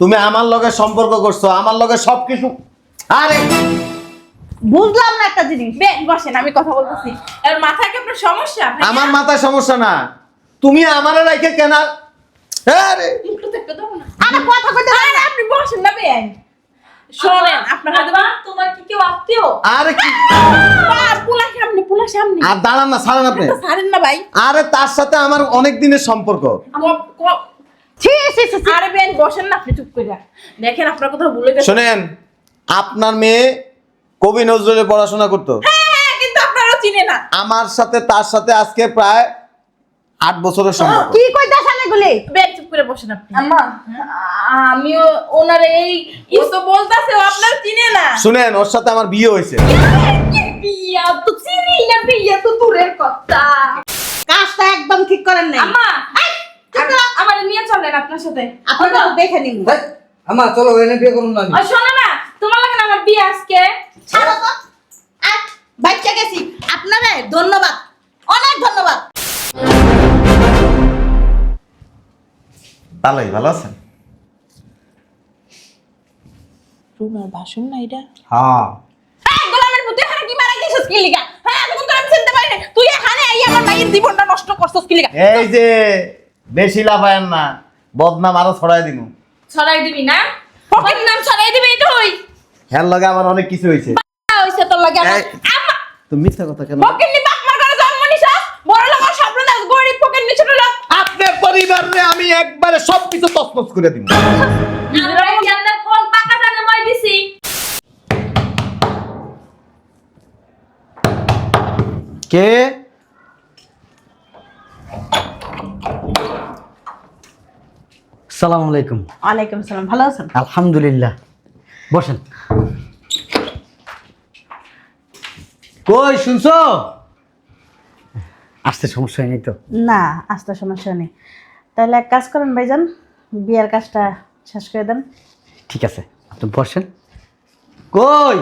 তুমি আমার লগে সম্পর্ক করছো, আমার লগে সবকিছু। আরে বুঝলাম না একটা জিনিস। বসেন, আমি কথা বলতেছি। এর মাথায় কি আপনার সমস্যা? আমার মাথায় সমস্যা না, তুমি আমারে রাইখে কেন? আরে একটু দেখতে দাও না। আরে কথা কইতে আরে আপনি বসেন না বেন। শোনেন, আপনার হাতে তোমার কি কেউ আত্মীয়? আরে কি পুলা সামনে। আর দাঁড়ান না, ছাড়েন আপনি। ছাড়েন না ভাই। আরে তার সাথে আমার অনেক দিনের সম্পর্ক। ছি ছি ছি ছি। আরে বেন বসেন না, আপনি চুপ করে যান। দেখেন আপনার কথা ভুলে গেছেন। শোনেন, আপনার মেয়ে কবি নজরুলে পড়াশোনা করতো। হ্যাঁ, কিন্তু আপনারও চিনে না। আমার সাথে তার সাথে আজকে প্রায় 8 বছরের সম্পর্ক। কি কইতাছেন এগুলি? বেন চুপ করে বসেন আপনি। আম্মা, আমিও ওনার এই তো বলতাছে ও আপনার চিনে না। শুনেন, ওর সাথে আমার বিয়ে হয়েছে। বিয়া তো চিনি না, বিয়া তো দূরের কথা। কাজটা একদম ঠিক করেন নাই। আম্মা, আমার নিয়ে চলেন আপনার সাথে। আপনারা তো দেখে নিন। আমা চলো এনে বিয়ে করুন না আমি। আর শোনো না, তোমার লাগে না আমার বিয়ে আজকে। ছাড়ো তো। আর বাচ্চা গেছি। আপনারে ধন্যবাদ, অনেক ধন্যবাদ। তালাই ভালো আছেন? রুনার ভাষণ না এটা? হ্যাঁ। হ্যাঁ, গোলামের পুতে এখানে কি মারাই দিছস কি লিগা? হ্যাঁ, আমি কোন আমি চিনতে পারি না। তুই এখানে আই আমার মায়ের জীবনটা নষ্ট করছস কি লিগা? এই যে বেশি লাফায়েন না, বদনাম আরো ছড়াই দিনু। ছড়াই দিবি না? ফকির নাম ছড়াই দিবি তুই? হ্যার লগে আমার অনেক কিছু হয়েছে। হইছে তোর লাগে আমার। এই, আম্মা, তুমি মিথ্যা কথা কেন? ফকির নি বাপ মার ঘরে জন্ম নিছস? বড় লোক আর স্বপ্ন দাস, গরিব ফকির নি ছোট লোক। আপনার পরিবারে আমি একবারে সবকিছু তছনছ করে দিব। আমরা জান্নাত কোন পাকা জানে মই দিছি। কে? আসসালামু আলাইকুম। ওয়ালাইকুম সালাম। ভালো আছেন? আলহামদুলিল্লাহ, বসেন। কই শুনছো? আসতে সমস্যা নেই তো? না, আসতে সমস্যা নেই। তাহলে এক কাজ করেন ভাইজান, বিয়ের কাজটা শেষ করে দেন। ঠিক আছে, আপনি বসেন। কই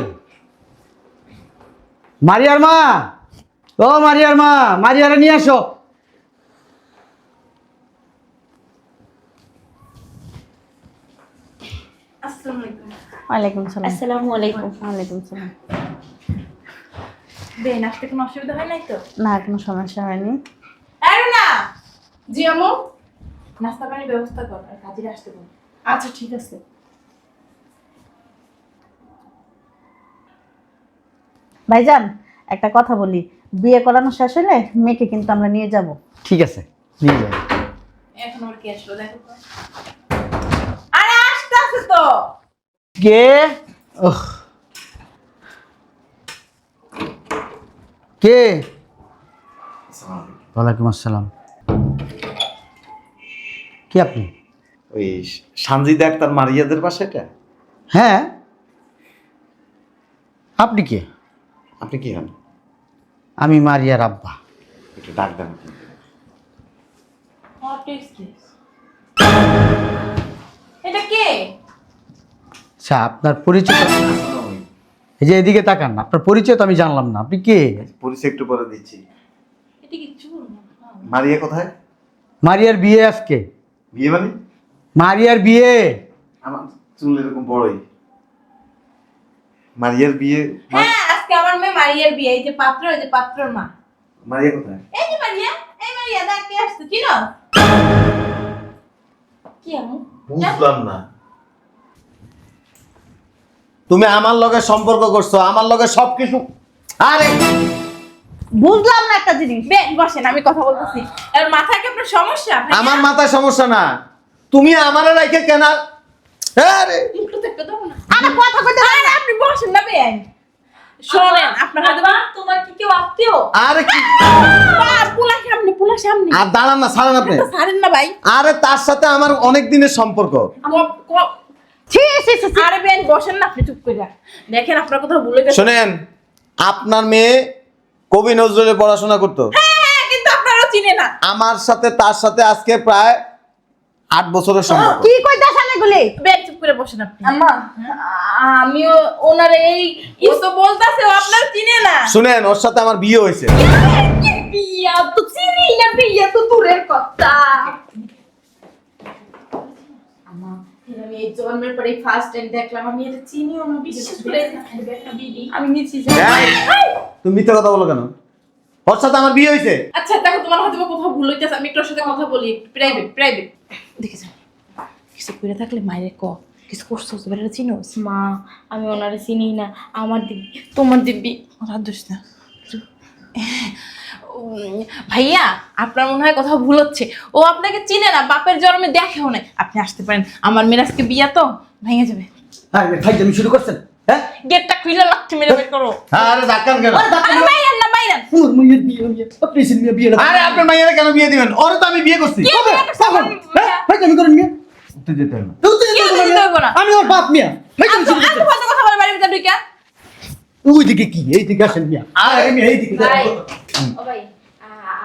মারিয়ার মা? ও মারিয়ার মা, মারিয়ারে নিয়ে আসো। আসসালামু আলাইকুম। ওয়ালাইকুম সালাম। আসসালামু আলাইকুম। ওয়ালাইকুম সালাম। বেন, আসতে কোনো অসুবিধা হয় নাই তো? না, কোনো সমস্যা হয়নি। আরে না জি আমু, নাস্তা পানির ব্যবস্থা কর আর কাজে আসতে বল। আচ্ছা ঠিক আছে। ভাইজান, একটা কথা বলি, বিয়ে করানো শেষ হলে মেয়েকে কিন্তু আমরা নিয়ে যাব। ঠিক আছে, নিয়ে যাও। এখন ওর কি আসলো দেখো তো। আরে আসতে আছে তো। কে? ওহ, কে? ওয়ালাইকুম আসসালাম। কি আপনি? ওই সানজিদা আক্তার মারিয়াদের পাশে এটা? হ্যাঁ। আপনি কে? আপনি কি হন? আমি মারিয়ার আব্বা। একটু ডাক দেন। What is this? এটা কে? আচ্ছা, আপনার পরিচয়? এই যে এদিকে তাকান, আপনার পরিচয় তো আমি জানলাম না, আপনি কে? পরিচয় একটু পরে দিচ্ছি। এটা কি চুল? মারিয়া কোথায়? মারিয়ার বিয়ে আজকে। বিয়ে মানে? মারিয়ার বিয়ে। আমার চুল এরকম বড়ই। মারিয়ার বিয়ে? হ্যাঁ, আজকে আমার মেয়ে মারিয়ার বিয়ে। এই যে পাত্র, এই যে পাত্রর মা। মারিয়া কোথায়? এই যে মারিয়া, এই মারিয়া দেখ কে আসছে, চিনো? কি আমু? বুঝলাম না। তুমি আমার লগে সম্পর্ক করছো, আমার লগে সবকিছু। আরে বুঝলাম না একটা জিনিস। বেন বসেন, আমি কথা বলতেছি। এর মাথায় কি আপনার সমস্যা? আমার মাথায় সমস্যা না, তুমি আমারে রাইখে কেন? আরে একটু দেখতে দাও না। আরে কথা কইতে আরে আপনি বসেন না বেন। শোনেন, আপনার হাতে তোমার কি কেউ আত্মীয়? আরে কি পুলা সামনে। আর দাঁড়ান না, ছাড়েন আপনি। ছাড়েন না ভাই। আরে তার সাথে আমার অনেক দিনের সম্পর্ক। ছি ছি ছি ছি। আরে বেন বসেন না, আপনি চুপ করে যান। দেখেন আপনার কথা ভুলে গেছেন। শোনেন, আপনার মেয়ে কবি নজরুলে পড়াশোনা করতো। হ্যাঁ, কিন্তু আপনারও চিনে না। আমার সাথে তার সাথে আজকে প্রায় 8 বছরের সম্পর্ক। কি কইতাছেন এগুলি? বেন চুপ করে বসেন আপনি। আম্মা, আমিও ওনার এই তো বলতাছে ও আপনার চিনে না। শুনেন, ওর সাথে আমার বিয়ে হয়েছে। বিয়া তো চিনি না, বিয়া তো দূরের কথা। আম্মা, আমি এই জন্মের পরে ফার্স্ট টাইম দেখলাম, আমি এটা চিনিও না, বিশ্বাস করে আমি নিচ্ছি। এই, তুমি মিথ্যা কথা বলো কেন? ওর সাথে আমার বিয়ে হয়েছে। আচ্ছা দেখো, তোমার হয়তো বা কোথাও ভুল হইতেছে, আমি একটু ওর সাথে কথা বলি, প্রাইভেট দেখেছো, কিছু করে থাকলে মায়ের ক, কিছু করছো বেটা চিনোস? মা আমি ওনারে চিনি না, আমার দিব্যি তোমার দিব্যি। ওরা দোষ না। ভাইয়া আপনার মনে হয় কোথাও ভুল হচ্ছে, ও আপনাকে চিনে না, বাপের জন্মে দেখেও নাই। আপনি আসতে পারেন, আমার মিরাজকে বিয়া তো ভেঙে যাবে। ভাই তুমি শুরু করছেন? হ্যাঁ গেটটা খুলে লাথি মেরে বের করো। আরে ধাক্কান কেন? আরে বাইরেন না, বাইরেন। ওর মাইয়ের বিয়ে আপনি এসে নিয়ে বিয়ে আরে আপনার মাইয়ারে কেন বিয়ে দিবেন? ওরে তো আমি বিয়ে করছি। কে বিয়ে করছে? ভাই তুমি করেন মিয়া উঠতে যেতে হবে না। দিতে হইবো না। আমি ওর বাপ মিয়া। ভাই তুমি শুরু আলতু ফালতু কথা বলে বাড়ির ভিতরে ঢুকে। ওই দিকে কি এই দিকে আসেন মিয়া। আর আমি এই দিকে ভাই ও ভাই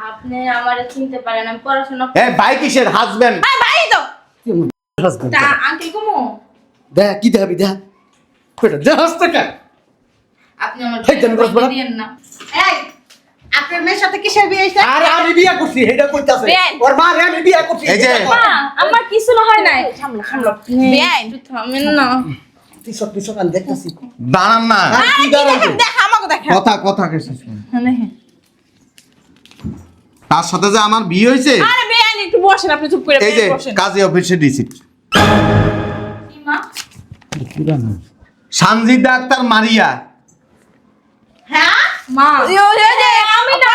আপনি আমারে চিনতে পারেন, আমি পড়াশোনা ভাই কিসের হাজবেন্ড? ভাই তো হাজবেন্ড তা আঙ্কেল কুমু, দেখ কি দেখাবি দেখ বেটা জাহাজ টাকা আপনি আমার ভাই, তুমি বসবা না? দিয়েন না। এই আপনার মেয়ের সাথে কিসের বিয়ে হইছে? আরে আমি বিয়ে করছি এটা কইতাছে বেআইন। ওর মা রে আমি বিয়ে করছি এই যে মা আমার কিছু না হয় নাই। সামলো বেআইন। থামেন না। তুই সকাল দেখতাছি দাঁড়ান না। আর কি দাঁড়াবে? দেখ আমাকে দেখা। কথা কেসে তার সাথে যে আমার বিয়ে হয়েছে, আরে বেআইন একটু বসেন, আপনি চুপ করে এই যে বসেন। কাজী অফিসের রিসিপ্ট। কি মা? সানজিদ ডাক্তার মারিয়া। হ্যাঁ মা আমি না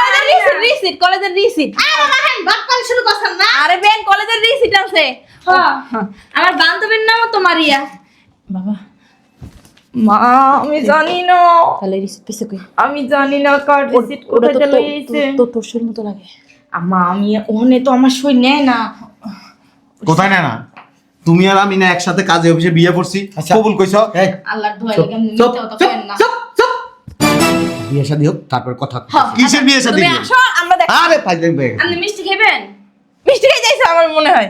রিসিট, কলেজের রিসিট। আরে মাহেন বাক্কাল শুরু করছেন না? আরে বেআইন কলেজের রিসিট আছে। হ্যাঁ আমার বান্ধবীর নামও তো মারিয়া। বাবা মা আমি জানি না, তাহলে রিসিট পেছে কই? আমি জানি না কার রিসিট কোথায় চলে গেছে। তোর শরীর মতো লাগে। আম্মা আমি ওখানে তো আমার সই নেয় না। কোথায় না তুমি আর আমি না একসাথে কাজী অফিসে বিয়ে করছি, আচ্ছা। কবুল কইছো? এই আল্লাহর দোহাই চুপ, লাগে আমি চুপ, মিথ্যা কথা চুপ, কইেন না। চুপ, চুপ। বিয়ে শাদী হোক তারপর কথা কিসের বিয়ে শাদী? তুমি আসো, আমরা দেখ। আরে ফাইজলামি পেয়ে গেছে। আপনি মিষ্টি খাবেন? মিষ্টি খেয়ে যাইছে আমার মনে হয়।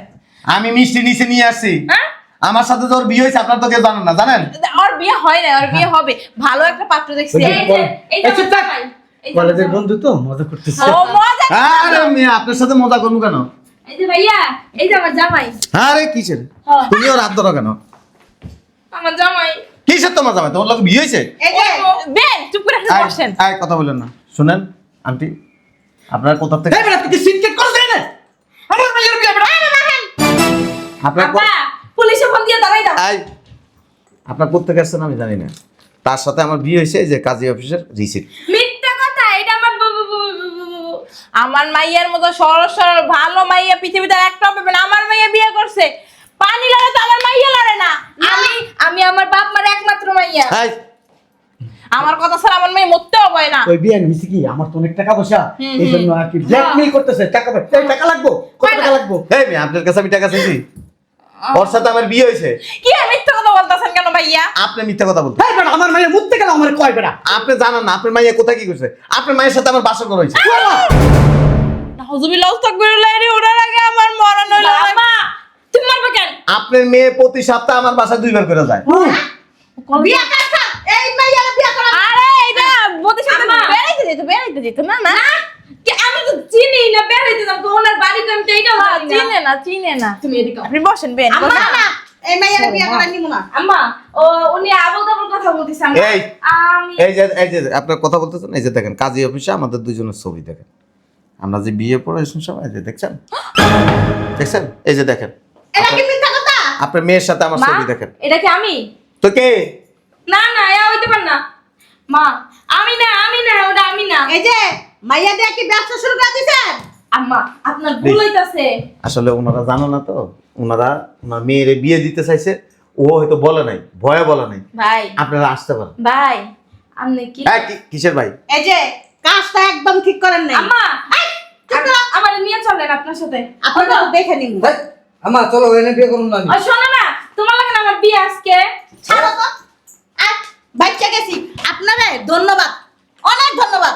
আমি মিষ্টি নিচে নিয়ে আসছি। হ্যাঁ? আমার সাথে তোর বিয়ে হয়েছে, আপনার তো কেউ জানেন না, জানেন? ওর বিয়ে হয় না, ওর বিয়ে হবে। ভালো একটা পাত্র দেখছি। ওই যে- এই যে এই যে এই চুপ থাক। আমার জামাই, এই যে কলেজের আমার বন্ধু তো মজা করতেছে ও মজা। আরে মেয়ে আপনার সাথে মজা করবো কেন? জামাই। এই যে ভাইয়া এই যে আমার জামাই। আরে কিসের? হ্যাঁ। তুমিও রাত ধরো কেন? আমার জামাই। কিসের তোমার জামাই? তোমার লোক বিয়ে হয়েছে? এই যে বেন চুপ করে একটু বসেন। আয় কথা বলেন না। শুনেন আন্টি, আপনার কোথা থেকে এই বেটা তুই কি সিনকেট করছ না আমার মায়ের বিয়ে বেটা আপনার আব্বা পুলিশে ফোন দিয়ে দাঁড়াই দাও। আয় আপনার কোথেকে আসছেন আমি জানি না। তার সাথে আমার বিয়ে হয়েছে, এই যে কাজী অফিসের রিসিপ্ট। মিথ্যা কথা, এটা আমার আমার মাইয়ার মতো সরল সরল ভালো মাইয়া পৃথিবীতে আর একটা পাবে না। আমার মাইয়া বিয়ে করছে, পানি লড়ে তো আমার মাইয়া লড়ে না। আমি আমার বাপ মার একমাত্র মাইয়া। আয় আমার কথা ছাড়া আমার মেয়ে মরতেও পায় না। ওই বিয়ে নিছি কি আমার তো অনেক টাকা পয়সা এই জন্য আর কি ব্ল্যাকমেইল করতেছে টাকা পয়সা এই টাকা লাগবো কত টাকা লাগবো এই মেয়ে আপনার কাছে আমি টাকা চাইছি? ওর সাথে আমার বিয়ে হয়েছে, কি আর মিথ্যা কথা বলতেছেন কেন ভাইয়া? আপনি মিথ্যা কথা বলতে। এই বেটা আমার মায়ের মুততে গেল আমার কয় বেটা আপনি জানেন না আপনার মাইয়া কোথায় কি করছে? আপনার মায়ের সাথে আমার বাসর করা হয়েছে। নাউজুবিল্লাহ তাকবীরুল্লাহ এর ওড়ার আগে আমার মরণ হইল। আম্মা তুমি মারবে কেন? আপনার মেয়ে প্রতি সপ্তাহে আমার বাসায় 2 বার করে যায়। বিয়ে করছ? এই মাইয়ার বিয়ে করা আরে এটা বউদের সাথে আম্মা। বেড়াইতে যেত না না। কি আমি তো চিনি না, বের হইতে যাম তো ওনার বাড়ি তো আমি তো এইটাও জানি না। চিনে না। তুমি এদিকে আও। আপনি বসেন বেন। আম্মা না এই মাইয়ার বিয়ে করা নিমু না। আম্মা ও উনি আবল তাবল কথা বলতেছে আম্মা। এই। আমি এই যে আপনার কথা বলতেছেন, এই যে দেখেন কাজী অফিসে আমাদের দুজনের ছবি দেখেন। আমরা যে বিয়ে পড়াইছেন সবাই, এই যে দেখছেন দেখছেন, এই যে দেখেন এটা কি মিথ্যা কথা? আপনার মেয়ের সাথে আমার মা ছবি দেখেন। এটা কি আমি? তো কে? না না এ হইতে পার না মা। আমি না ওটা আমি না। এই যে মাইয়া দিয়ে কি ব্যবসা শুরু করে দিছেন? আম্মা আপনার ভুল হইতাছে। আসলে ওনারা জানো না তো, ওনার মেয়ের বিয়ে দিতে চাইছে, ও হয়তো বলে নাই, ভয়ে বলে নাই। ভাই আপনারা আসতে পারেন। ভাই আপনি কি কিসের ভাই? এই যে কাজটা একদম ঠিক করেন নাই। আম্মা আমার নিয়ে চলেন আপনার সাথে। আপনারা তো দেখে নিন। আমা চলো এনে বিয়ে করুন না আর শোনো না তোমার লাগে না আমার বিয়ে আজকে। ছাড়ো তো। আর বাচ্চা গেছি। আপনারে ধন্যবাদ, অনেক ধন্যবাদ।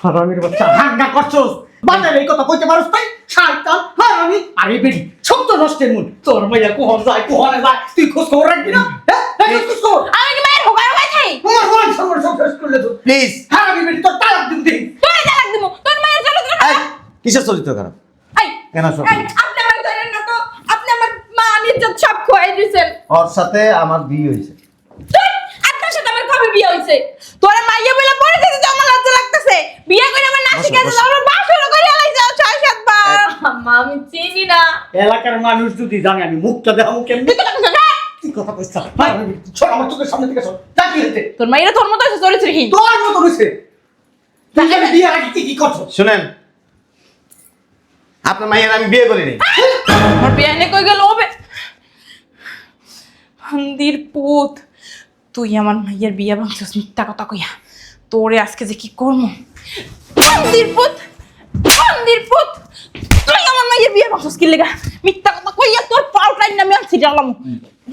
হারামির বাচ্চা হাঙ্গা করছস বাজার এই কথা কইতে পারছ তাই শয়তান হারামি আরে বেটি সত্য নষ্টের মূল তোর মাইয়া কোহন যায় কোহনে যায় তুই খোঁজ খবর রাখবি না হ্যাঁ খোঁজ খবর আমি কি মায়ের হোগার হোগাই খাই? তোমার মান সম্মান সব শেষ করলে তো প্লিজ। হারামি বেটি তোর তালাক দিব দিন তোরে তালাক দিমু। তোর মায়ের চরিত্র খারাপ। কিসের চরিত্র খারাপ? এই কেন সব? এই, আপনি আমার ধরেন না তো। আপনি আমার মা আমি ইজ্জত সব খোয়াই দিয়েছেন। ওর সাথে আমার বিয়ে হয়েছে। আপনার সাথে আমার কবে বিয়ে হয়েছে? তোরে মাইয়া বলে পড়ে যেতে তো আমার লজ্জা লাগতেছে। বিয়ে করে আমার নাচি কাছে বসো। আমার বাসরও করে আলাইছে 6-7 বার। আম্মা আমি চিনি না। এলাকার মানুষ যদি জানে আমি মুখটা দেখাবো কেমনি? কি কথা কইছ? সর আমার চোখের সামনে থেকে সর। যা কি হইছে? তোর মাইয়া তোর মতো আছে চরিত্রহীন। তোর মতো হইছে। তুই জানি বিয়ের আগে কি করছ? শুনেন, আপনার মাইয়ের আমি বিয়ে করিনি। আমার বিয়ে এনে কই গেল ওবে হান্দির পুত, তুই আমার মাইয়ের বিয়ে ভাঙছিস মিথ্যা কথা কইয়া। তোরে আজকে যে কি করবো। হান্দির পুত, হান্দির পুত, তুই আমার মাইয়ের বিয়ে ভাঙছিস কি লেগা? মিথ্যা কথা কইয়া তোর পাউটাই নামে আনছি ডালাম।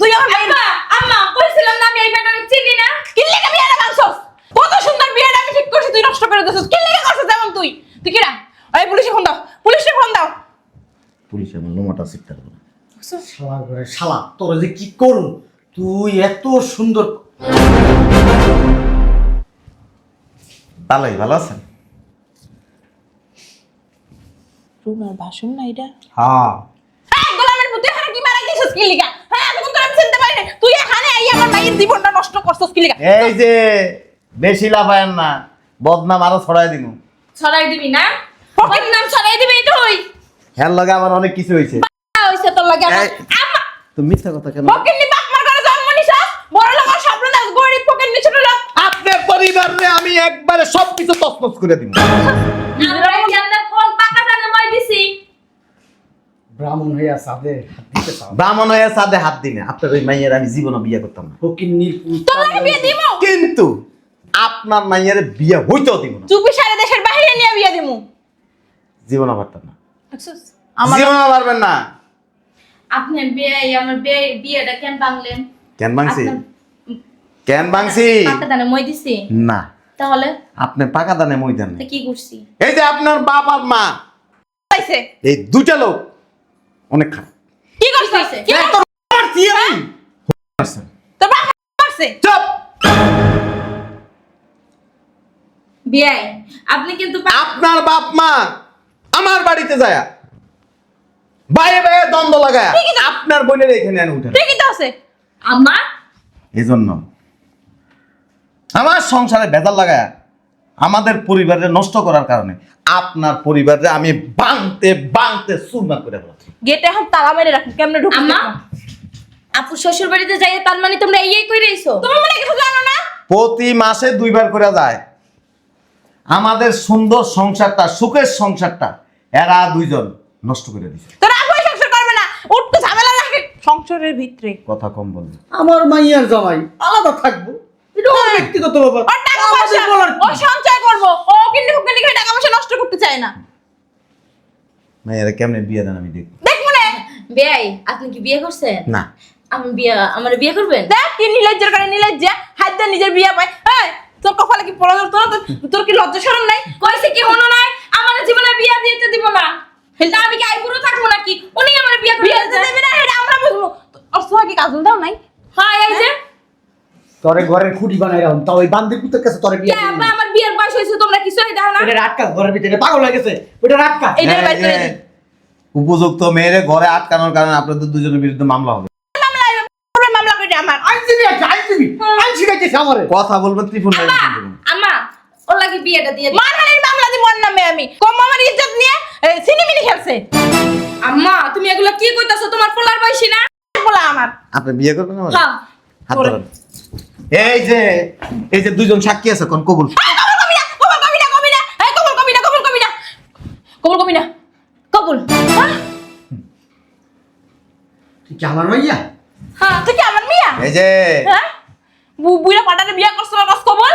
তুই আমার মাইয়ের আম্মা আম্মা কইছিলাম না আমি এই ব্যাটারে চিনি না। কি লেগা বিয়েটা ভাঙছিস? কত সুন্দর বিয়েটা আমি ঠিক করছি, তুই নষ্ট করে দিছিস। কি লেগা করছিস যেমন তুই? তুই কিরা? ওই পুলিশে ফোন দাও, পুলিশে ফোন দাও। পুলিশ আমার লোমাটা সিটটা দেবো। শালা ঘরে শালা তোর যে কি করুন? তুই এত সুন্দর তালাই ভালো আছেন? রুমার ভাষণ না এটা? হ্যাঁ হ্যাঁ, গোলামের পুতে এখানে কি মারাই দিছিস কি লিগা? হ্যাঁ, আমি তো আমি চিনতে পারি না। তুই এখানে আইয়া আমার মায়ের জীবনটা নষ্ট করছিস কি লিগা? এই যে বেশি লাফায়েন না, বদনাম আরো ছড়াই দিমু। ছড়াই দিবি না? ওর নাম ছড়াই দিবি তুই? হ্যার লগে আমার অনেক কিছু হয়েছে। হইছে তোর লাগে আমার। এই, আম্মা তুমি মিথ্যা কথা কেন? ফকিন্নি বাপ মার ঘরে জন্ম নিছাস? বড় লোক আর স্বপ্ন দেখ, গরিব ফকিন্নি ছোট লোক। আপনার পরিবারে আমি একবারে সবকিছু তছনছ করে দিব। আমরা কেমনে কোন পাকা জানে মই দিছি? ব্রাহ্মণ হইয়া সাদে হাত দিতে চাও। ব্রাহ্মণ হয়ে সাথে হাত দিনে আপনার ওই মাইয়ের আমি জীবনে বিয়ে করতাম না। ফকিন্নির পুত। তোর লাগে বিয়ে দিমু। কিন্তু আপনার মাইয়ের বিয়ে হইতেও দিব না। চুপি সারে দেশের বাইরে নিয়ে বিয়ে দিমু। জীবনে পারতাম না। দেখছিস? আমার জীবনে পারবেন না। আপনি আমার বিয়েটা কেন ভাঙলেন? কেন ভাঙছি? আপনার কেন ভাঙছি? পাকা জানে মই দিছি? না, তাহলে আপনি পাকা দানে মই দেন তা নাই। কি করছি? এই যে আপনার বাপ আর মা, পাইছে। এই দুটা লোক অনেক খারাপ। কি করছিস? কি তোর মারছি আমি। মারছেন। তোর বাপ মারছে? চুপ। বিয়াই আপনি কিন্তু আপনার বাপ মা আমার বাড়িতে যায় বাইরে বাইরে দ্বন্দ্ব লাগায় আপনার বোনের এখানে এনে উঠেন। ঠিকই তো আছে। আম্মা এই জন্য আমার সংসারে ভেজাল লাগায় আমাদের পরিবারে নষ্ট করার কারণে আপনার পরিবারে আমি বাংতে বাংতে চুরমার করে ফেলাম। গেটে এখন তালা মেরে রাখি, কেমনে ঢুকছিস? আম্মা আপু শ্বশুর বাড়িতে যাই তার মানে তোমরা এই কই রইছো? তুমি মনে কিছু জানো না? প্রতি মাসে 2 বার করে যায়। আমাদের সুন্দর সংসারটা, সুখের সংসারটা এরা দুইজন নষ্ট করে দিছে। তোরা আগে সংসার করবে না, উঠতে ঝামেলা রাখে সংসারের ভিতরে। কথা কম বলবে। আমার মাইয়ার জামাই আলাদা থাকবো, এটা ওর ব্যক্তিগত ব্যাপার। ওর টাকা আমাদের পয়সা বলার কি? ও সঞ্চয় করবো, ও কিন্তু ফুকনি খেয়ে টাকা পয়সা নষ্ট করতে চায় না। মেয়েরা কেমনে বিয়ে দেন আমি দেখব। দেখ মনে বিয়াই আপনি কি বিয়ে করছেন? না, আমার বিয়ে করবেন? দেখ কি নিলজ্জের কারণে নিলজ্জা হাত দিয়ে নিজের বিয়ে পায়। এই তোর কপালে কি পড়া তোর কি লজ্জা শরম নাই? কইছে কি হলো নাই আমার জীবনে বিয়ে দিতে দিব না। না আমি কি আইবুড়ো থাকবো নাকি? উনি আমার বিয়ে করে বিয়ে দিতে দেবে না এটা আমরা বুঝবো। ওর সোয়া কি কাজল দাও নাই? হ্যাঁ এই যে তোরে ঘরের খুঁটি বানাই রাখুন, তাও ওই বান্দির পুতের কাছে তোরে বিয়ে কে আব্বা আমার বিয়ের বয়স হয়েছে তোমরা কিছুই দেখো না? এটা আটকা ঘরের ভিতরে পাগল হয়ে গেছে, ওটা আটকা। এইটার এই বাইর করে যে দিই। উপযুক্ত মেয়েরে ঘরে আটকানোর কারণে আপনাদের দুজনের বিরুদ্ধে মামলা হবে। মামলা করে আমার। আইনজীবী আছে, আইনজীবী আইন শিখাইতেছে আমারে। কথা বলবেন ত্রিপুর আম্মা ওর লাগি বিয়েটা দিয়ে দিই। মানহানির মামলা দিব ওর নামে আমি। কম আমার ইজ্জত নিয়ে সিনেমিনি খেলছে। আম্মা তুমি এগুলো কি কইতাছো? তোমার পোলার বয়সী না? বলা আমার। আপনি বিয়ে করবেন আমার? হ্যাঁ হাত ধরেন। এই যে দুইজন সাক্ষী আছে, কোন কবুল। কবুল কবি না, কবুল কবি না, কবি না। এই কবুল কবি না, কবুল কবি না। কবুল কবি না। কবুল। হ্যাঁ? তুই কি আমার মাইয়া? হ্যাঁ, তুই কি আমার মিয়া? এই যে হ্যাঁ? বুইরা পাটারে বিয়া করছ না কবুল?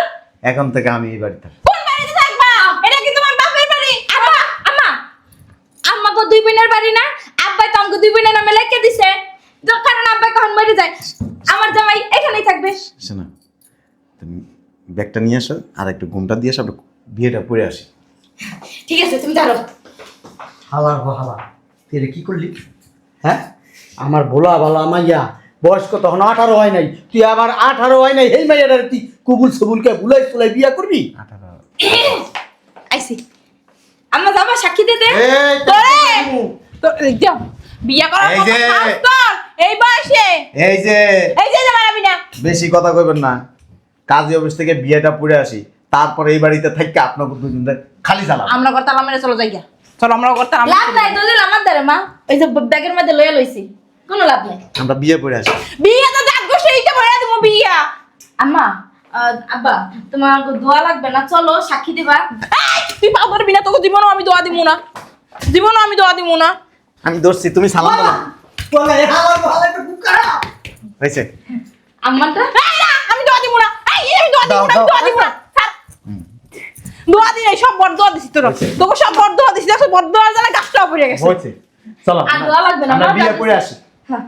এখন থেকে আমি এই বাড়িতে থাকবো। কোন বাড়িতে থাকবা? এটা কি তোমার বাপের বাড়ি? আম্মা আম্মা আম্মা গো দুই বোনের বাড়ি না? আব্বাই তো আমাকে দুই বোনের নামে লিখে দিছে। কারণ আব্বাই কখন মরে যায় আমার জামাই এখানেই থাকবে। শোনো, তুমি ব্যাগটা নিয়ে আসো আর একটু ঘুমটা দিয়ে আসো, আমরা বিয়েটা পড়ে আসি। ঠিক আছে তুমি ধরো। হালা গো হালা, তুই এটা কি করলি? হ্যাঁ, আমার ভোলা ভালা মাইয়া বয়স কত তখন 18 হয় নাই, তুই আমার 18 হয় নাই, এই মাইয়াটারে তুই কুবুল সবুলকে ভুলাই ফুলাই বিয়া করবি? আইছি আম্মা যাবা সাক্ষী দিতে? এই তোরে তো যাও বিয়া করার এই মতো যে- সাহস তোর এই বয়সে এই যে মারাবি না। বেশি কথা কইবেন না, কাজী অফিস থেকে বিয়েটা পুড়ে আসি, তারপরে এই বাড়িতে থাকি আপনাকে দুজনে খালি চালাম। আমরা করতে মেরে চলো যাই গা। চলো আমরা করতে লাভ নাই, দলিল আমার দ্বারা মা, ওই যে ব্যাগের মধ্যে লইয়া লইছি, কোনো লাভ নাই। আমরা বিয়ে পড়ে আসি। বিয়া তো যাবো সেইটা ভরে দেবো বিয়া। আম্মা, আব্বা তোমার দোয়া লাগবে না, চলো সাক্ষী দিবা। এই, তুই পাও করবি না, তোকে জীবনও আমি দোয়া দিব না, জীবনও আমি দোয়া দিব না। আমি ধরছি, তুমি সালাম দাও। বলে আমার ভালো একটা খুব খারাপ হয়েছে? আম্মাটা এই না, আমি দোয়া দিব না। এই আমি দোয়া দিব দাও, না, আমি দাও। দোয়া দিব না। ছাড়। দোয়া দিই নাই, সব বড় দোয়া দিছি তোর। তোকে সব বড় দোয়া দিছি, দেখো বড় দোয়ার জ্বালা গাছটাও পড়ে গেছে। হয়েছে, চলো আর দোয়া লাগবে না, আমরা মা, বিয়ে যাচ্ছি। পড়ে আসি। হ্যাঁ।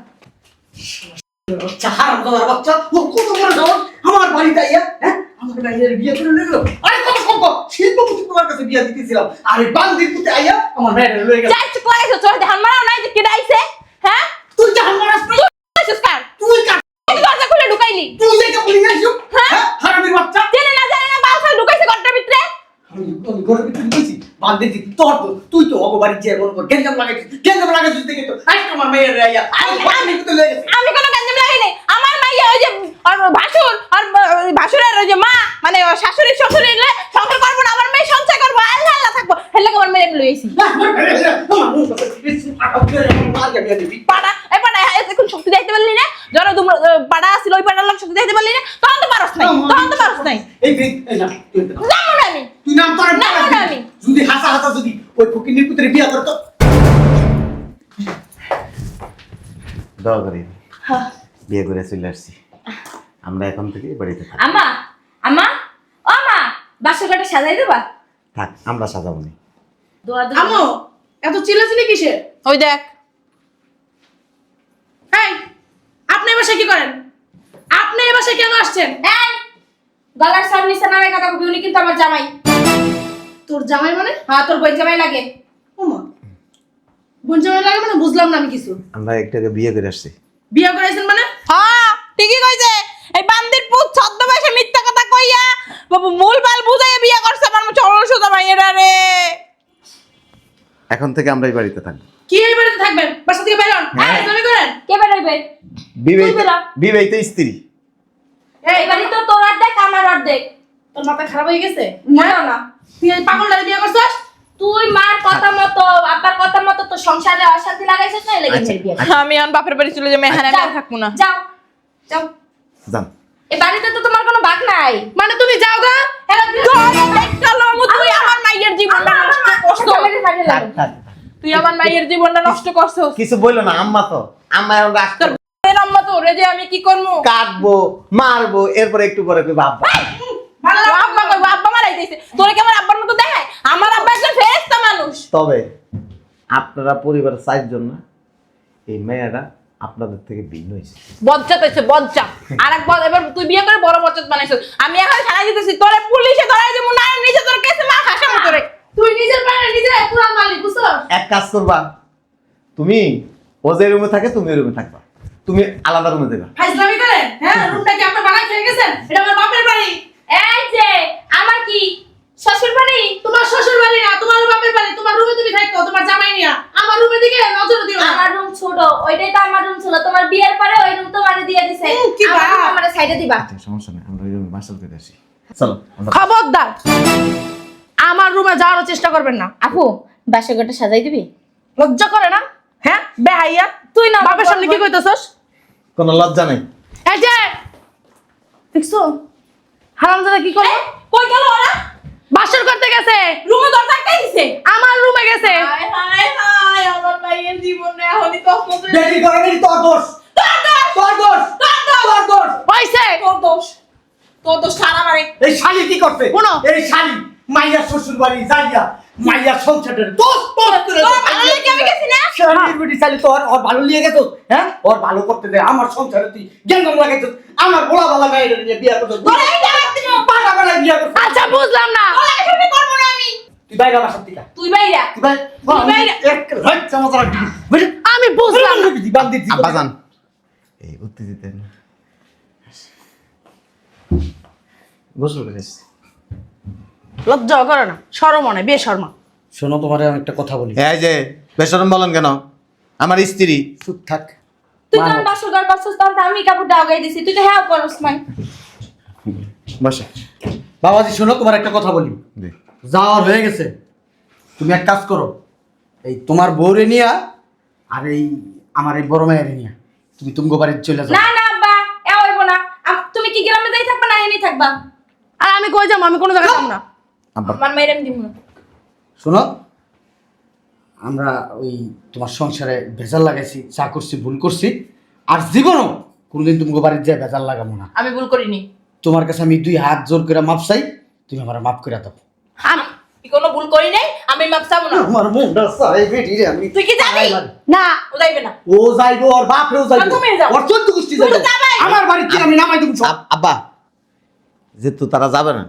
বাচ্চা হারামজাদার বাচ্চা ও কত বড় সাহস আমার বাড়িতে আইয়া হ্যাঁ আমার বাইরের বিয়ে করে নিয়ে গেল আরে কত সম্ভব শিল্পপতি তোমার কাছে বিয়ে দিতেছিলাম আরে বান্দির পুতে আইয়া আমার বাইরে লয়ে গেল যাই চুপ লাগাইছো, তোর দেখান মারাও নাই যে কে ডাইছে? হ্যাঁ? তুই জাহান মারাস না আইছিস কার? তুই কাট তুই দরজা খুলে ঢুকাইলি। তুই দেখে বলি আইছো হ্যাঁ হারামির বাচ্চা জেনে না জানে না বালসা ঢুকাইছে ঘরটার ভিতরে। আমি ঘরের ভিতরে ঢুকেছি বান্দির দিকে তোর তো তুই তো অগো বাড়ি যে মন কর গেঞ্জাম লাগাইছিস দেখে তো আজকে আমার মেয়ের আইয়া আমি বান্দির পুতে লয়ে গেছে আমি কোনো গঞ্জাম লাগাই নাই। আমার মাইয়া ওই যে আর ভাসুর আর ভাসুরের ওই যে মা মানে ওর শাশুড়ি শ্বশুরের সংসার করবো না, আমার মেয়ে সংসার করবো, আল্লাহ আল্লাহ থাকবো। হেলে আমার মেয়ে লইছি পাড়া এই পাড়া এখন শক্তি দিতে পারলি না, যখন তোমরা পাড়া আসছিল ওই পাড়ার লোক শক্তি দিতে পারলি না, তখন তো পারস নাই, তখন তো পারস নাই। এই না তুই জানো না আমি তুই নাম তোর না, না, আমি। যদি হাসা যদি ওই ফকিনের পুত্রে বিয়ে করতো দোয়া করি, বিয়ে করে চলে আসছি। আমরা এখন থেকে এই বাড়িতে থাকি। আম্মা, আম্মা, ও মা, বাসর ঘরটা সাজাই দেবা? থাক, আমরা সাজাবো নি। দোয়া দেব। আম্মু এত চিল্লাচিল্লি কিসের? ওই দেখ এই আপনি এই বাসায় কি করেন? আপনি এই বাসায় কেন আসছেন? এই, গলার সব নিচে নামে কথা কবি, উনি কিন্তু আমার জামাই। তোর জামাই মানে? হ্যাঁ, তোর বোন জামাই লাগে। ওমা বোন জামাই লাগে মানে বুঝলাম না আমি কিছু। আমরা একটাকে বিয়ে করে আসছি। বিয়ে করাইছেন মানে? হ্যাঁ ঠিকই কইছে। এই বান্দির পুত ছদ্মবেশে মিথ্যা কথা কইয়া বাবু মূল বাল বুঝাইয়া বিয়া করছে আমার চলো সোজা মাইয়েরা রে। এখন থেকে আমরা এই বাড়িতে থাকবো। কি এই বাড়িতে থাকবেন? বাসা থেকে বের হন। হ্যাঁ। এই তুমি করেন? কে বেরোইবে? বিবাহিত, তুই বেরো। বিবাহিত স্ত্রী। এই বাড়ি তো তোর অর্ধেক, আমার অর্ধেক। তোর মাথা খারাপ হয়ে গেছে? মনেও না। তুই এই পাগলটারে বিয়ে করছিস? তুই মার কথা মতো, আব্বার কথা মতো তো সংসারে অশান্তি লাগাইছিস না, লেগে আচ্ছা, বিয়ে। আমি এখন বাপের বাড়ি চলে যাবো, এখানে আমি আর থাকবো না। যাও, যাও। জান, এই বাড়িতে তো তোমার কোনো ভাগ নাই। মানে তুমি যাও গা? তুই আমার মাইয়ের জীবনটা নষ্ট করছো। থাক, থাক। তুই আমার মাইয়ের জীবনটা নষ্ট করছো। কিছু বললো না, আম্মা তো আম্মা এখন রাগ তোর এর আম্মা তো ওরে যে আমি কি করবো? কাটবো, মারবো, এরপরে একটু পরে কইবো আব্বা। ভালো তোর আব্বা কইবো, আব্বা মারাই দিয়েছে। তোরে কি আমার আব্বার মতো দেখায়? আমার আব্বা একজন ফেরেশতা মানুষ। তবে আপনারা পরিবারের 4 জন না, এই মেয়েটা আপনাদের থেকে ভিন্ন হয়েছে। বজ্জাত হয়েছে বজ্জাত। আর এক এবার তুই বিয়ে করে বড় বজ্জাত বানাইছিস। আমি এখন ছাড়াই দিতেছি, তোরে পুলিশে ধরাই দিব না, নিজে তোর কেসে মা হাসামো তোরে। তুই নিজের পায়ে নিজে পুরান মালিক বুঝছো? এক কাজ করবা, তুমি ও যে রুমে থাকে তুমি ওই রুমে থাকবা, তুমি আলাদা রুমে যাবা। ফাইজলামি করেন? হ্যাঁ রুমটা কি আপনি বানাই খেয়ে গেছেন? এটা আমার বাপের বাড়ি। এই যে আমার কি শ্বশুর বাড়ি? তোমার শ্বশুর বাড়ি না, তোমার বাপের বাড়ি। তোমার রুমে তুমি থাকতো, তোমার জামাই নিয়া। আমার রুমের দিকে নজর দিও না। আমার রুম ছোট, ওইটাই তো আমার রুম ছিল। তোমার বিয়ের পরে ওই রুম তোমারে দিয়ে দিছে। কি আমার room বাপ? আমারে সাইডে দিবা। আচ্ছা, সমস্যা নেই, আমরা ওই রুমে মাসাল করে আসি। চলো আমরা- খবরদার আমার রুমে যাওয়ার চেষ্টা করবেন না। আপু, বাসর ঘরটা সাজাই দিবি? লজ্জা করে না? হ্যাঁ বেহাইয়া তুই না বাপের সামনে কি কইতাছস? কোনো লজ্জা নেই। এই যে দেখছো হারামজাদা কি করলো? কই গেল ওরা? বাসর করতে গেছে, রুমে দরজা আটকাই দিছে। আমার রুমে গেছে। হায় হায় হায়, আমার মাইয়ের জীবনটা এখনই তছনছ হয়ে বেটি করে নি তোর দোষ তোর দোষ তোর দোষ হইছে তোর দোষ। তোর দোষ সারা মারে। এই শালি কি করতে শোনো। এই শালি মাইয়ার শ্বশুর বাড়ি যাইয়া মাইয়ার সংসারের দোষ তোর করে তোর ভালো লেগে আমি গেছি না? শালির বেটি শালি তোর ওর ভালো লিয়ে গেছস হ্যাঁ ওর ভালো করতে দে আমার সংসারে তুই গেঙ্গম লাগাইছস আমার গোলা বালা মেয়ের নিয়ে বিয়া করছস তোরা এই জায়গা থেকে পাটা পাটা বিয়া করছস আচ্ছা বুঝলাম না। তোরা এখানে করবো না আমি। তুই বাইরে বাসার থেকে তুই বাইরা। তুই বাইরে বাইরে। এক রাত চামচ রাখবি বুঝলি আমি বুঝলাম না। বান্দি আব্বা জান, এই উত্তেজিত না। গোসল করে এসেছি। লজ্জা করে না, শরম হয় না, বেশরমা। শোনো তোমারে আমি একটা কথা বলি এই যে বেশরম বলেন কেন? আমার স্ত্রী। চুপ থাক। তুই তো বাসর ঘর করছিস, তাহলে তো আমি কাপড়টা আগাই দিছি, তুই তো হ্যাঁ করস নাই। বসে। বাবাজি শোনো, তোমার একটা কথা বলি। যাওয়ার হয়ে গেছে, তুমি এক কাজ করো, এই তোমার বউরে নিয়া আর এই আমার এই বড় মায়ের নিয়া তুমি তুমগো বাড়িতে চলে যাও। না না আব্বা, এ হইব না। তুমি কি গ্রামে যাই থাকবা না এনে থাকবা? আর আমি কই যাবো? আমি কোনো জায়গায় যাবো না। আব্বা আমার মেয়ের আমি দিব না। শোনো, আমরা ওই তোমার সংসারে ভেজাল লাগাইছি, চা করছি, ভুল করছি, আর জীবনও কোনোদিন তুমি বাড়িতে যায় ভেজাল লাগাবো না। আমি ভুল করিনি। তোমার কাছে আমি 2 হাত জোর করে মাপ চাই, তুমি আমার মাপ করে দাও। আমি কোনো ভুল করি নাই, আমি মাপ চাবো না। আমার মনটা চাই বেটি রে, আমি তুই কি যাবি? না, ও যাইবে না। ও যাইবো, ওর বাপরেও যাইবো, তুমি যাও। ওর 14 গোষ্ঠী তুই তো যাইবো। যাবাই। আমার বাড়িতে আমি নামাই দেবো সব। আব্বা যেহেতু তারা যাবে না,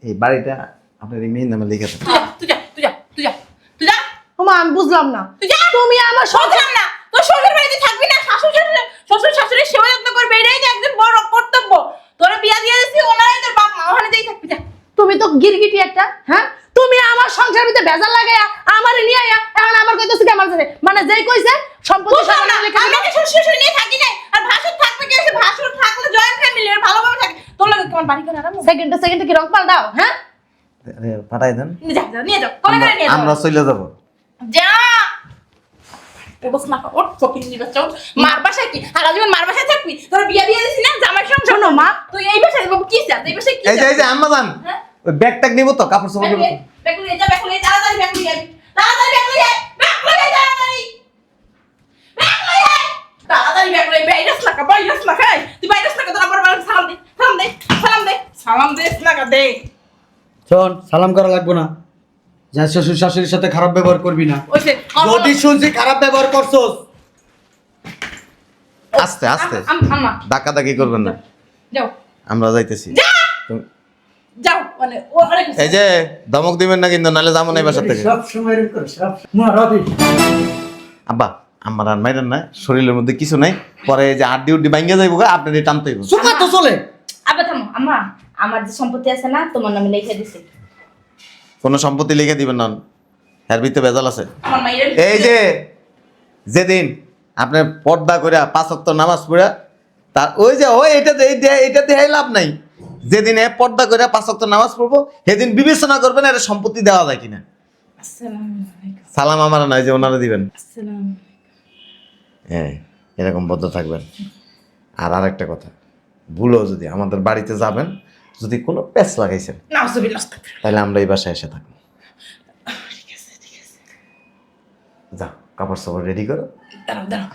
এই বাড়িটা আপনার এই মেয়ের নামে লিখে দেন। তুই যা, তুই যা, তুই যা, তুই যা। ওমা আমি বুঝলাম না। তুই যা। তুমি আমার বুঝলাম না। তোর শ্বশুর বাড়িতে থাকবি না, শ্বশুর শাশুড়ির সেবা যত্ন করবে, এটাই তো একজন বড় কর্তব্য। তোরে বিয়া দিয়ে দিছি, ওনারাই তোর বাপ মা, ওখানে যেই থাকবি যা। তুমি তো গিরগিটি একটা, হ্যাঁ? তুমি আমার সংসার ভিতরে ভেজাল লাগাইয়া আমারে নিয়ে আইয়া এখন আবার কইতেছ কি আমার সাথে, মানে যেই কইছে সম্পত্তি বুঝলাম সবার না, নামে লিখে আমরা কি শ্বশুর শাশুড়ি নিয়ে থাকি নাই? আর ভাসুর থাকবে কি আছে? ভাসুর থাকলে জয়েন্ট ফ্যামিলি, আর ভালোভাবে থাকে। তোর লাগে তোমার বাড়ি করে আরাম। সেকেন্ডে কি রং পাল্টাও, হ্যাঁ? পাঠাই দেন, নিয়ে যা, যা, নিয়ে যাও, কোনে করে নিয়ে যাও। আমরা চলে যাবো। যা। ওবস না ওর ফকিং নিবা চাও। মার বাসায় কি? সারা জীবন মার বাসায় থাকবি? তোর বিয়া দিয়ে দিছি না, জামাই সংসার। শোনো মা, তুই এই বাসায় বাবু কি চাস? এই বাসায় কি এই যে চাস? এই যে আম্মা যান, হ্যাঁ? ওই ব্যাগ ট্যাগ নিবো তো, কাপড় চোপড় নিবো তো। ব্যাগুলি যা, ব্যাগুলি তাড়াতাড়ি ব্যাগুলি আয়। তাড়াতাড়ি ব্যাগুলি আয়। ব্যাগুলি আয় তাড়াতাড়ি। ব্যাগুলি আয়। তাড়াতাড়ি ব্যাগুলি আয়। বাইরাস লাগা, বাইরাস লাগা। তুই বাইরাস লাগা, তোর আবার সালাম দে। সালাম দে। সালাম দে। সালাম দে লাগা দে। শোন, সালাম করা লাগবো না, যা শ্বশুর শাশুড়ির সাথে খারাপ ব্যবহার করবি না। ওইসে যদি শুনছি খারাপ ব্যবহার করছস, আস্তে আস্তে আম্মা ধাক্কা ধাক্কি করবেন না, যাও। আমরা যাইতেছি। যাও মানে ও অনেক এই যে ধমক দিবেন না কিন্তু, নাহলে যাবো না এই বাসা থেকে। সব সময় এরকম করে, সব মারাবি। আব্বা আমার আর মাইরেন না, শরীরের মধ্যে কিছু নাই, পরে এই যে আড্ডি উড্ডি ভাঙ্গা যাইব, আপনার টানতে হইব। সুখা তো চলে। আব্বা থামো, আম্মা আমার যে সম্পত্তি আছে না তোমার নামে লিখে দিছি। কোনো সম্পত্তি লিখে দিবেন না, এর ভিতরে ভেজাল আছে। আমার মাইরে এই যে যেদিন আপনি পর্দা করে 5 ওয়াক্ত নামাজ পড়ে, তার ওই যে ওই এটাতে লাভ নাই। যেদিন পর্দা করে 5 ওয়াক্ত নামাজ পড়বো, সেদিন বিবেচনা করবেন এটা সম্পত্তি দেওয়া যায় কিনা। আসসালামু আলাইকুম। সালাম আমার নয় যে ওনারা দিবেন। আসসালামু হ্যাঁ, এরকম বদ্ধ থাকবেন। আর আরেকটা কথা, ভুলও যদি আমাদের বাড়িতে যাবেন, যদি কোনো প্যাচ লাগাইছেন, নাউজুবিল্লাহ। তাহলে আমরা এই বাসায় এসে থাকবো। ঠিক আছে, ঠিক আছে। যাও, কাপড় সাপড় রেডি করো। দাঁড়াও, দাঁড়াও।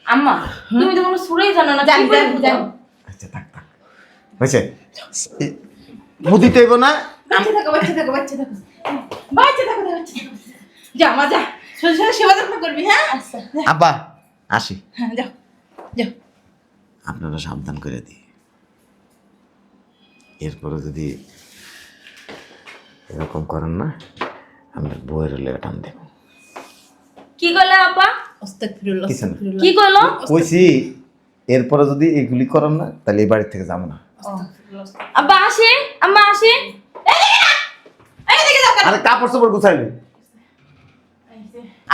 আম্মা তুমি তো কোনো সুরেই জানো না, জানি, কি করে জানি, বুঝাবো? জানি। আচ্ছা থাক থাক, হয়েছে। বুঝিতে হইব না। বাচ্চা থাকো, বাচ্চা থাকো, বাচ্চা থাকো। বাচ্চা থাকো, বাচ্চা থাকো। যা মা যা। শ্বশুর সেবা যত্ন করবি, হ্যাঁ? আচ্ছা আব্বা আসি, হ্যাঁ, যাও। যাও। আপনারা সাবধান করে দিই, এরপরে যদি এরকম করেন না, আমরা বইয়ের লেগে টান দেব। কি কইলে আব্বা? আস্তাগফিরুল্লাহ, কিছু না। আস্তাগফিরুল্লাহ। কি কইলো? কইছি এরপরে যদি এগুলি করেন না, তাহলে এই বাড়ি থেকে যাবো না। আব্বা আসি, আম্মা আসি। এদিকে যাও কেন? আরে কাপড় চোপড় গুছাইলি?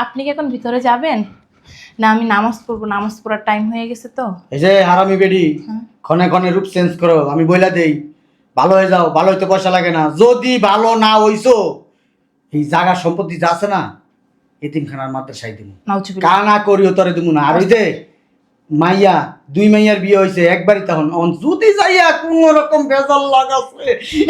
আপনি কি এখন ভিতরে যাবেন? না আমি নামাজ পড়বো, নামাজ পড়ার টাইম হয়ে গেছে তো। এই যে হারামি বেডি, ক্ষণে ক্ষণে রূপ চেঞ্জ করো, আমি বইলা দেই ভালো হয়ে যাও, ভালো হইতে পয়সা লাগে না। যদি ভালো না হইছো, এই জায়গা সম্পত্তি যা আছে না, এতিমখানার মাদ্রাসায় দিব, নাউজুবিল্লাহ। কানা করিও তরে দিব না। আর ওই যে মাইয়া, 2 মাইয়ার বিয়ে হয়েছে একবারই, তখন যদি যাইয়া কোন রকম বেজাল লাগাছে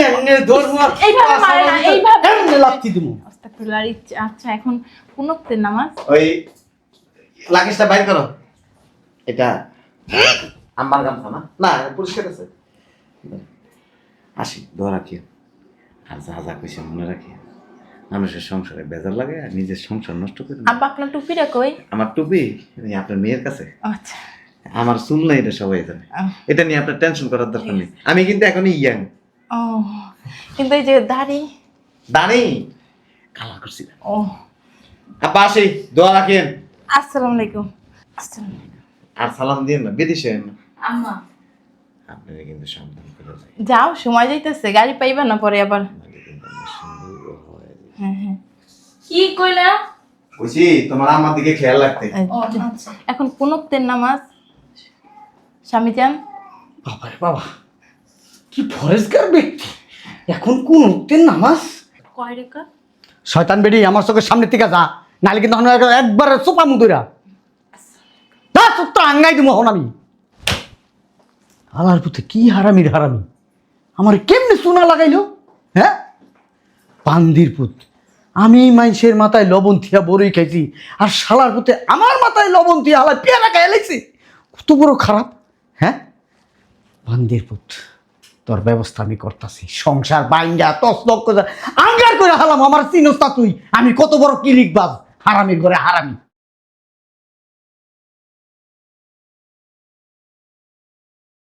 এমনি ধর্ম এইভাবে মারে না, এইভাবে। এমনি লাথি দিব। আস্তাগফিরুল্লাহ। আচ্ছা এখন কোন ওয়াক্তের নামাজ? ওই লাগেজটা বাইর করো। এটা আমার গামছা না, না পরিষ্কার আছে। আসি, দোয়া রাখি। আর যা যা কইছে মনে রাখি, মানুষের সংসারে বেজার লাগে আর নিজের সংসার নষ্ট করে না। আব্বা আপনার টুপিটা কই? আমার টুপি এই আপনার মেয়ের কাছে, আচ্ছা। আমার চুল নাই, এটা সবাই জানে। এটা নিয়ে আপনার টেনশন করার দরকার নেই, আমি কিন্তু এখনই ইয়াং। ও কিন্তু এই যে দাড়ি। দাঁড়ি কালা করছি না। ও আপা আসি, দোয়া রাখেন। আসসালামু আলাইকুম। আসসালামু আলাইকুম। আর সালাম দিয়ে না, বিদেশে না আম্মা আপনারা কিন্তু সাবধান করে যাই, যাও, সময় যাইতেছে, গাড়ি পাইবা না পরে আবার। নাহলে কিন্তু আমরা সুন্দর হয়। হ্যাঁ হ্যাঁ। কি কইলা? বুঝছি তোমার আমার দিকে খেয়াল রাখতে। এখন কোনতের নামাজ স্বামী যান বাবা রে বাবা, কি ফরেজগার ব্যক্তি, এখন কোন উক্তের নামাজ? কয় রেখা? শয়তান বেডি, আমার চোখের সামনে থেকে যা, নাহলে কিন্তু একবার চোপা মুদুরা তা চোখ আঙ্গাই দিব হন আমি। আলার পুতে কি হারামির হারামি, আমার কেমনে চুনা লাগাইলো? হ্যাঁ, পান্দির পুত, আমি মানুষের মাথায় লবণ থিয়া বড়ই খাইছি, আর শালার পুতে আমার মাথায় লবণ থিয়া হালা পেয়ারা খাই লাইছি। কত বড় খারাপ! হ্যাঁ, পান্দির পুত, তোর ব্যবস্থা আমি করতেছি। সংসার বাইঙ্গা তসলক করে আঙ্গার করে হালাম, আমার চিনস্তা তুই, আমি কত বড় কিলিকবাজ, হারামির ঘরে হারামি।